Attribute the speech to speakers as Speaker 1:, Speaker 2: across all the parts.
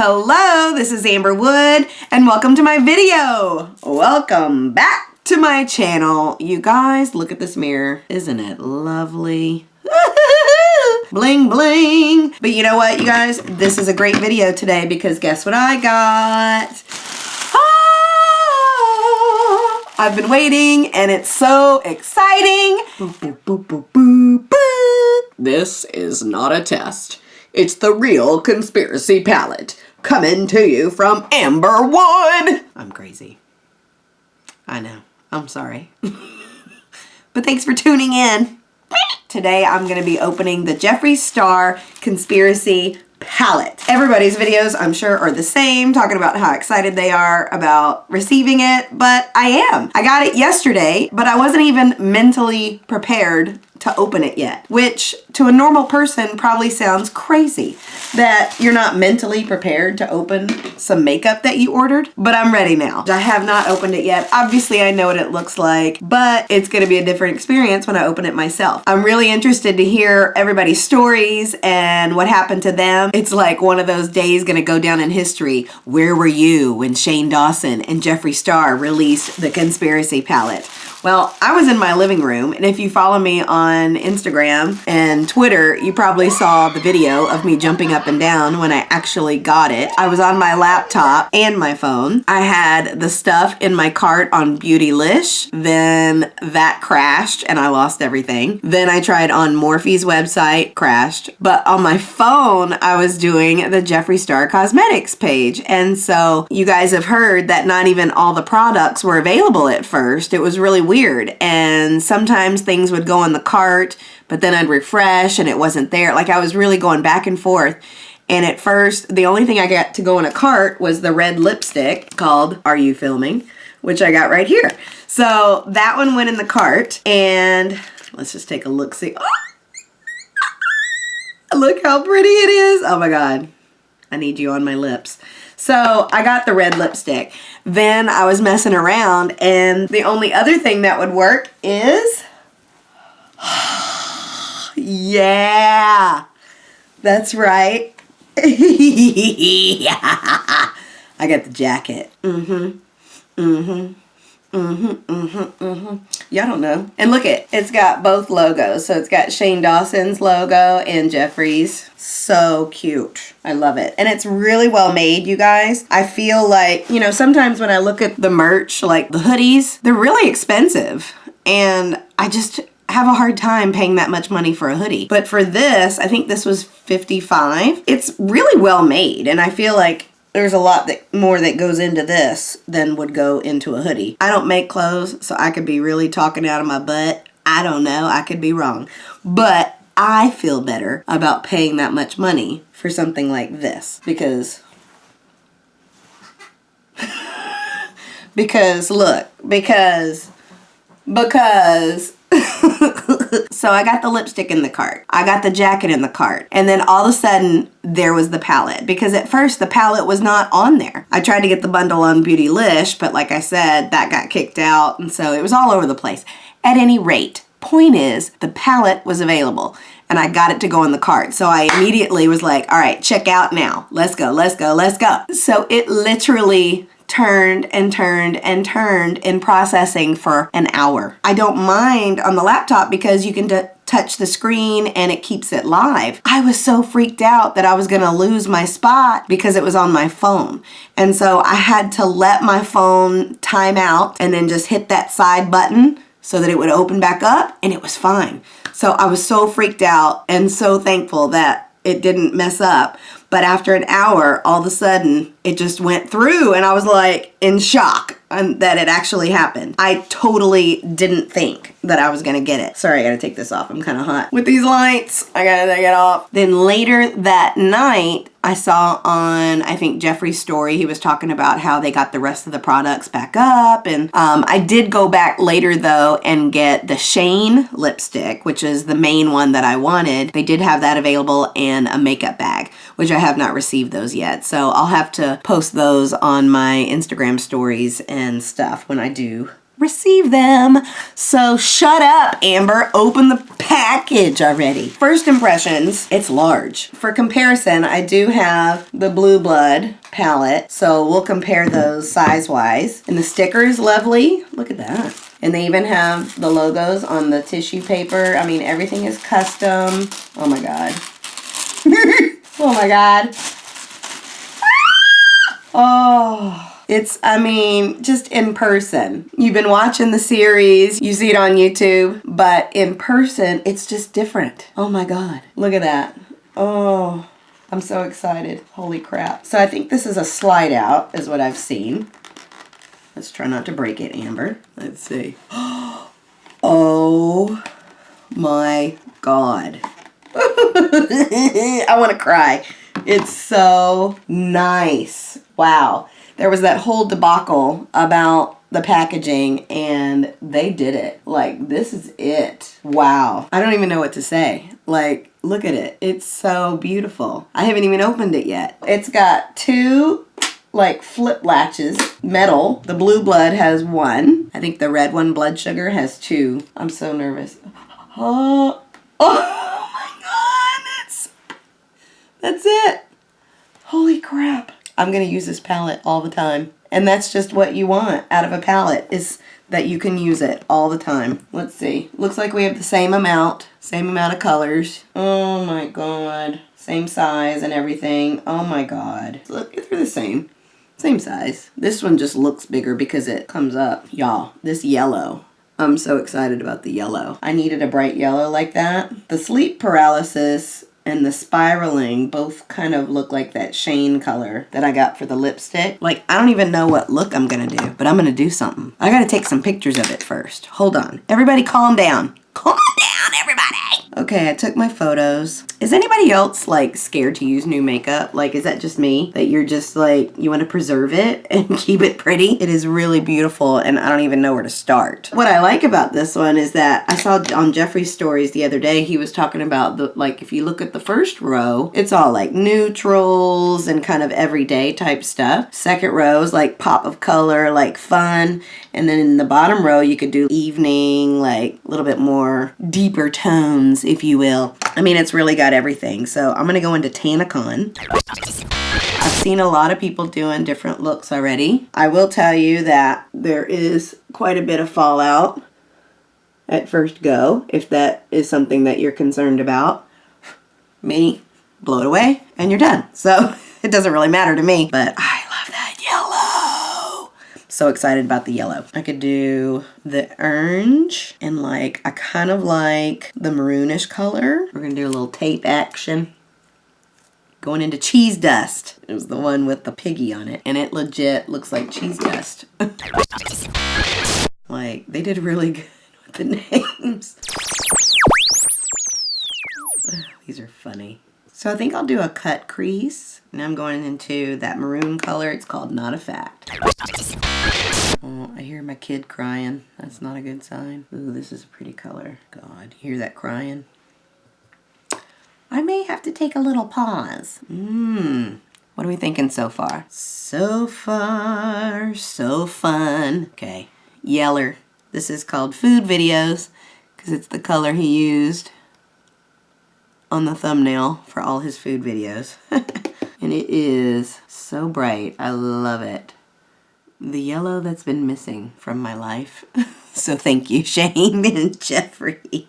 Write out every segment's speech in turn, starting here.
Speaker 1: Hello, this is Amber Wood, and welcome to my video. Welcome back to my channel. You guys, look at this mirror. Isn't it lovely? Bling, bling. But you know what, you guys? This is a great video today because guess what I got? I've been waiting, and it's so exciting. Boop, boop, boop, boop, boop, boop. This is not a test. It's the real conspiracy palette coming to you from Amber Wood. I'm crazy. I know. I'm sorry. But thanks for tuning in. Today I'm going to be opening the Jeffree Star Conspiracy Palette. Everybody's videos, I'm sure, are the same, talking about how excited they are about receiving it, but I am. I got it yesterday, but I wasn't even mentally prepared to open it yet, which to a normal person probably sounds crazy that you're not mentally prepared to open some makeup that you ordered, but I'm ready now. I have not opened it yet. Obviously, I know what it looks like, but it's gonna be a different experience when I open it myself. I'm really interested to hear everybody's stories and what happened to them. It's like one of those days gonna go down in history. Where were you when Shane Dawson and Jeffree Star released the conspiracy palette? Well, I was in my living room, and if you follow me on Instagram and Twitter, you probably saw the video of me jumping up and down when I actually got it. I was on my laptop and my phone. I had the stuff in my cart on Beautylish, then that crashed and I lost everything. Then I tried on Morphe's website, crashed. But on my phone, I was doing the Jeffree Star Cosmetics page. And so you guys have heard that not even all the products were available at first. It was really weird, and sometimes things would go in the cart, but then I'd refresh and it wasn't there. Like, I was really going back and forth, and at first the only thing I got to go in a cart was the red lipstick called Are You Filming, which I got right here. So that one went in the cart, and let's just take a look-see. Oh! Look how pretty it is. Oh my god, I need you on my lips. So I got the red lipstick. Then I was messing around, and the only other thing that would work is, yeah, that's right. I got the jacket. Y'all don't know. And look it's got both logos. So it's got Shane Dawson's logo and Jeffree's. So cute. I love it. And it's really well made, you guys. I feel like, you know, sometimes when I look at the merch, like the hoodies, they're really expensive. And I just have a hard time paying that much money for a hoodie. But for this, I think this was $55. It's really well made. And I feel like there's a lot more that goes into this than would go into a hoodie. I don't make clothes, so I could be really talking out of my butt. I don't know. I could be wrong. But I feel better about paying that much money for something like this because look, because so I got the lipstick in the cart. I got the jacket in the cart. And then all of a sudden, there was the palette. Because at first, the palette was not on there. I tried to get the bundle on Beautylish, but like I said, that got kicked out. And so it was all over the place. At any rate, point is, the palette was available. And I got it to go in the cart. So I immediately was like, all right, check out now. Let's go, let's go, let's go. So it literally turned and turned and turned in processing for an hour. I don't mind on the laptop because you can touch the screen and it keeps it live. I was so freaked out that I was gonna lose my spot because it was on my phone. And so I had to let my phone time out and then just hit that side button so that it would open back up, and it was fine. So I was so freaked out and so thankful that it didn't mess up. But after an hour, all of a sudden, it just went through, and I was like in shock that it actually happened. I totally didn't think that I was gonna get it. Sorry, I gotta take this off. I'm kind of hot with these lights. I gotta take it off. Then later that night, I saw on, I think, Jeffree's story, he was talking about how they got the rest of the products back up. And I did go back later, though, and get the Shane lipstick, which is the main one that I wanted. They did have that available in a makeup bag, which I have not received those yet. So I'll have to post those on my Instagram stories and stuff when I do receive them. So shut up, Amber. Open the package already. First impressions, it's large. For comparison, I do have the Blue Blood palette, so we'll compare those size-wise. And the sticker is lovely. Look at that. And they even have the logos on the tissue paper. I mean, everything is custom. Oh my God. Oh my God. Oh. It's, I mean, just in person. You've been watching the series, you see it on YouTube, but in person, it's just different. Oh my God, look at that. Oh, I'm so excited. Holy crap. So I think this is a slide out, is what I've seen. Let's try not to break it, Amber. Let's see. Oh my God. I want to cry. It's so nice. Wow. There was that whole debacle about the packaging and they did it. Like, this is it. Wow. I don't even know what to say. Like, look at it. It's so beautiful. I haven't even opened it yet. It's got two like flip latches, metal. The Blue Blood has one. I think the red one, Blood Sugar, has two. I'm so nervous. Oh my God. That's it. Holy crap. I'm going to use this palette all the time. And that's just what you want out of a palette, is that you can use it all the time. Let's see. Looks like we have the same amount of colors. Oh my God. Same size and everything. Oh my God. Look, they're the same. Same size. This one just looks bigger because it comes up. Y'all, this yellow. I'm so excited about the yellow. I needed a bright yellow like that. The sleep paralysis and the spiraling both kind of look like that Shane color that I got for the lipstick. Like, I don't even know what look I'm gonna do, but I'm gonna do something. I gotta take some pictures of it first. Hold on. Everybody calm down. Calm down, everybody. Okay, I took my photos. Is anybody else like scared to use new makeup? Like, is that just me? That you're just like, you want to preserve it and keep it pretty? It is really beautiful and I don't even know where to start. What I like about this one is that I saw on Jeffree's stories the other day, he was talking about the, like, if you look at the first row, it's all like neutrals and kind of everyday type stuff. Second row is like pop of color, like fun. And then in the bottom row, you could do evening, like a little bit more deeper tones, if you will. I mean, it's really got everything. So I'm going to go into Tanacon. I've seen a lot of people doing different looks already. I will tell you that there is quite a bit of fallout at first go, if that is something that you're concerned about. Me, blow it away, and you're done. So it doesn't really matter to me, but I love that yellow. So excited about the yellow. I could do the orange and like, I kind of like the maroonish color. We're gonna do a little tape action. Going into Cheese Dust. It was the one with the piggy on it. And it legit looks like cheese dust. Like, they did really good with the names. These are funny. So I think I'll do a cut crease. And I'm going into that maroon color. It's called Not a Fact. Oh, I hear my kid crying. That's not a good sign. Ooh, this is a pretty color. God, you hear that crying? I may have to take a little pause. What are we thinking so far? So far, so fun. Okay, Yeller. This is called Food Videos because it's the color he used on the thumbnail for all his food videos. And it is so bright. I love it. The yellow that's been missing from my life. So thank you, Shane and Jeffree.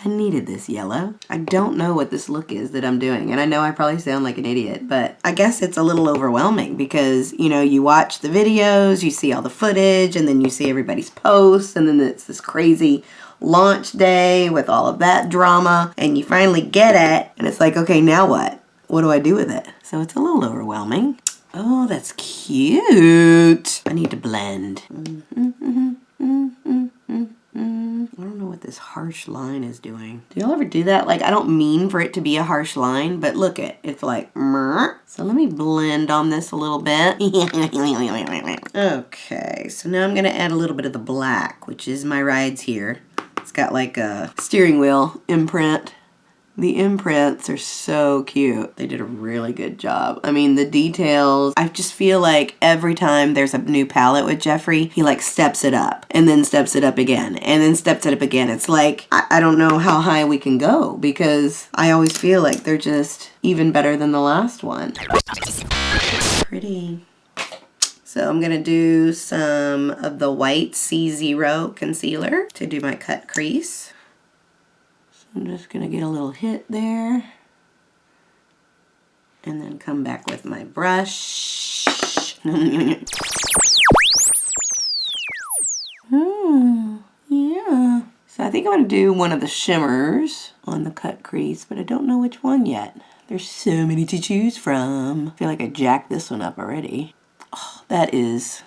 Speaker 1: I needed this yellow. I don't know what this look is that I'm doing. And I know I probably sound like an idiot, but I guess it's a little overwhelming because, you know, you watch the videos, you see all the footage, and then you see everybody's posts, and then it's this crazy launch day with all of that drama, and you finally get it, and it's like, okay, now what? What do I do with it? So it's a little overwhelming. Oh, that's cute. I need to blend. I don't know what this harsh line is doing. Do y'all ever do that? Like, I don't mean for it to be a harsh line, but look it's like, so let me blend on this a little bit. Okay, so now I'm gonna add a little bit of the black, which is my rides here. It's got like a steering wheel imprint The imprints are so cute. They did a really good job. I mean, the details, I just feel like every time there's a new palette with Jeffree, he like steps it up and then steps it up again and then steps it up again. It's like, I don't know how high we can go because I always feel like they're just even better than the last one. Pretty. So I'm gonna do some of the white C0 concealer to do my cut crease. I'm just gonna get a little hit there and then come back with my brush. Yeah. So I think I'm gonna do one of the shimmers on the cut crease, but I don't know which one yet. There's so many to choose from. I feel like I jacked this one up already. Oh, that is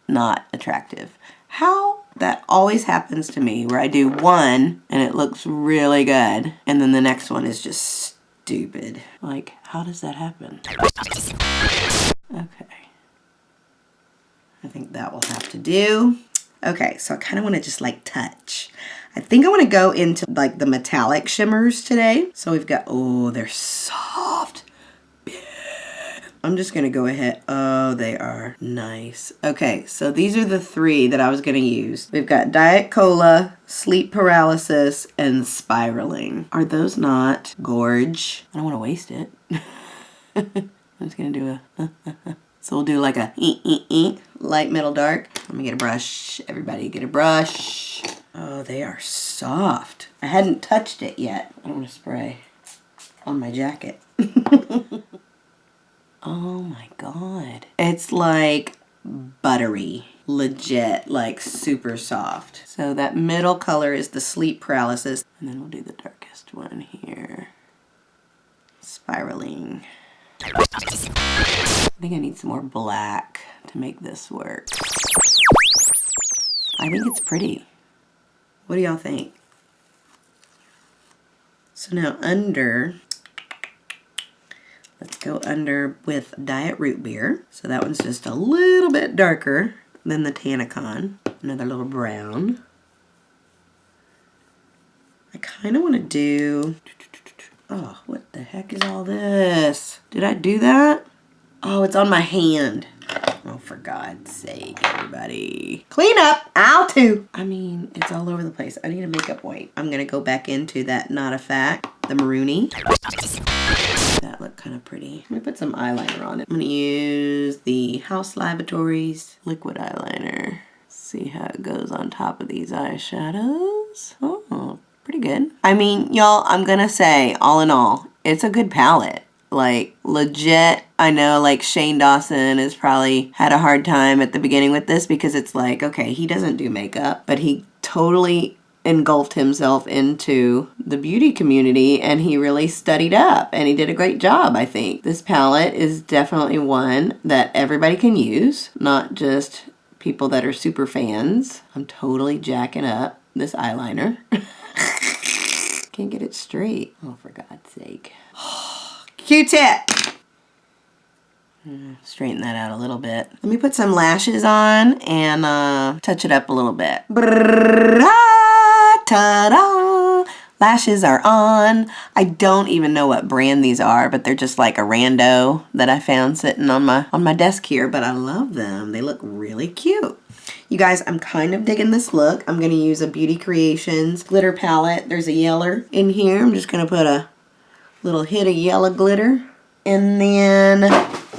Speaker 1: not attractive. How that always happens to me where I do one and it looks really good and then the next one is just stupid. Like, how does that happen? Okay. I think that will have to do. Okay, so I kind of want to just like touch. I think I want to go into like the metallic shimmers today. So we've got, oh, they're soft. I'm just gonna go ahead. Oh, they are nice. Okay, so these are the three that I was gonna use. We've got Diet Cola, Sleep Paralysis, and Spiraling. Are those not gorge? I don't want to waste it. I'm just gonna do a. So we'll do like a light, middle, dark. Let me get a brush. Everybody get a brush. Oh, they are soft. I hadn't touched it yet. I don't want to spray on my jacket. Oh my God. It's like buttery, legit, like super soft. So that middle color is the Sleep Paralysis. And then we'll do the darkest one here. Spiraling. I think I need some more black to make this work. I think it's pretty. What do y'all think? So now under, let's go under with Diet Root Beer. So that one's just a little bit darker than the Tannicon. Another little brown. I kind of want to do, oh, what the heck is all this? Did I do that? Oh, it's on my hand. Oh, for God's sake, everybody. Clean up. I'll too. I mean, it's all over the place. I need a makeup wipe. I'm going to go back into that Not a Fact, the maroony. That looked kind of pretty. Let me put some eyeliner on it. I'm going to use the House Laboratories liquid eyeliner. See how it goes on top of these eyeshadows. Oh, pretty good. I mean, y'all, I'm going to say, all in all, it's a good palette. Like, legit, I know, like, Shane Dawson has probably had a hard time at the beginning with this because it's like, okay, he doesn't do makeup, but he totally engulfed himself into the beauty community and he really studied up and he did a great job, I think. This palette is definitely one that everybody can use, not just people that are super fans. I'm totally jacking up this eyeliner. Can't get it straight. Oh, for God's sake. Q-tip. Straighten that out a little bit. Let me put some lashes on and touch it up a little bit. Ta-da! Lashes are on. I don't even know what brand these are, but they're just like a rando that I found sitting on my desk here, but I love them. They look really cute. You guys, I'm kind of digging this look. I'm going to use a Beauty Creations glitter palette. There's a yeller in here. I'm just going to put a little hit of yellow glitter. And then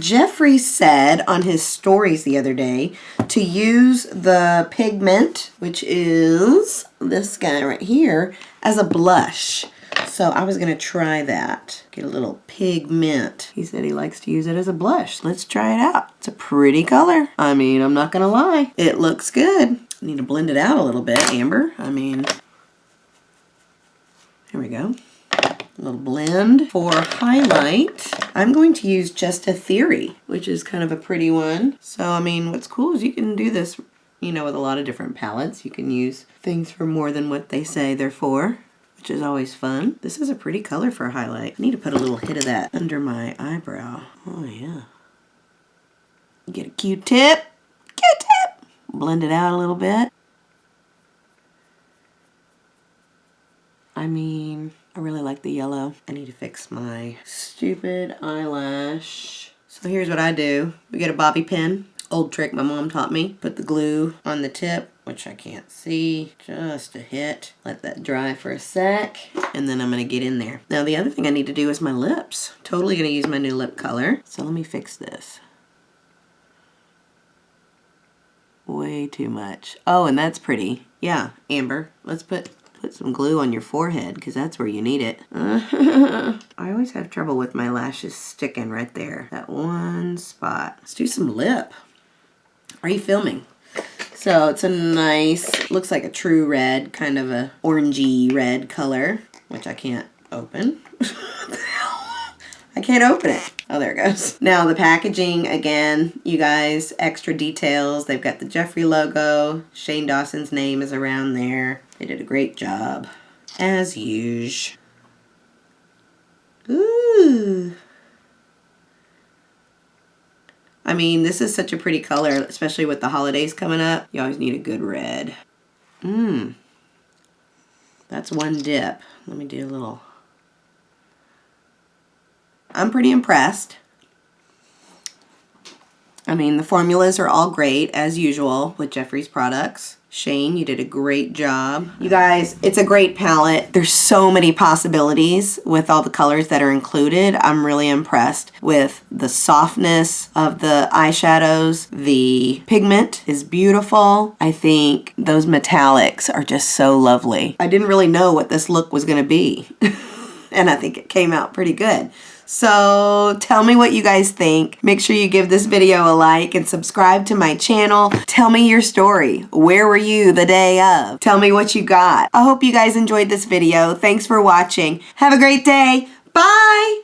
Speaker 1: Jeffree said on his stories the other day to use the pigment, which is this guy right here, as a blush. So I was going to try that. Get a little pigment. He said he likes to use it as a blush. Let's try it out. It's a pretty color. I mean, I'm not going to lie. It looks good. I need to blend it out a little bit, Amber. I mean, here we go. A little blend. For highlight, I'm going to use Just a Theory, which is kind of a pretty one. So, I mean, what's cool is you can do this, you know, with a lot of different palettes. You can use things for more than what they say they're for, which is always fun. This is a pretty color for a highlight. I need to put a little hit of that under my eyebrow. Oh, yeah. Get a Q-tip. Q-tip. Blend it out a little bit. I mean, I really like the yellow. I need to fix my stupid eyelash. So here's what I do. We get a bobby pin. Old trick my mom taught me. Put the glue on the tip, which I can't see, just a hit. Let that dry for a sec, and then I'm gonna get in there. Now the other thing I need to do is my lips. Totally gonna use my new lip color. So let me fix this. Way too much. Oh, and that's pretty. Yeah, Amber, let's put some glue on your forehead, because that's where you need it. I always have trouble with my lashes sticking right there. That one spot. Let's do some lip. Are you filming? So it's a nice, looks like a true red, kind of a orangey red color, which I can't open. What the hell? I can't open it. Oh, there it goes. Now the packaging, again, you guys, extra details. They've got the Jeffree logo. Shane Dawson's name is around there. They did a great job, as usual. Ooh. I mean, this is such a pretty color, especially with the holidays coming up. You always need a good red. That's one dip. Let me do a little. I'm pretty impressed. I mean, the formulas are all great, as usual, with Jeffree's products. Shane, you did a great job. You guys, it's a great palette. There's so many possibilities with all the colors that are included. I'm really impressed with the softness of the eyeshadows. The pigment is beautiful. I think those metallics are just so lovely. I didn't really know what this look was going to be. And I think it came out pretty good. So tell me what you guys think. Make sure you give this video a like and subscribe to my channel. Tell me your story. Where were you the day of? Tell me what you got. I hope you guys enjoyed this video. Thanks for watching. Have a great day. Bye.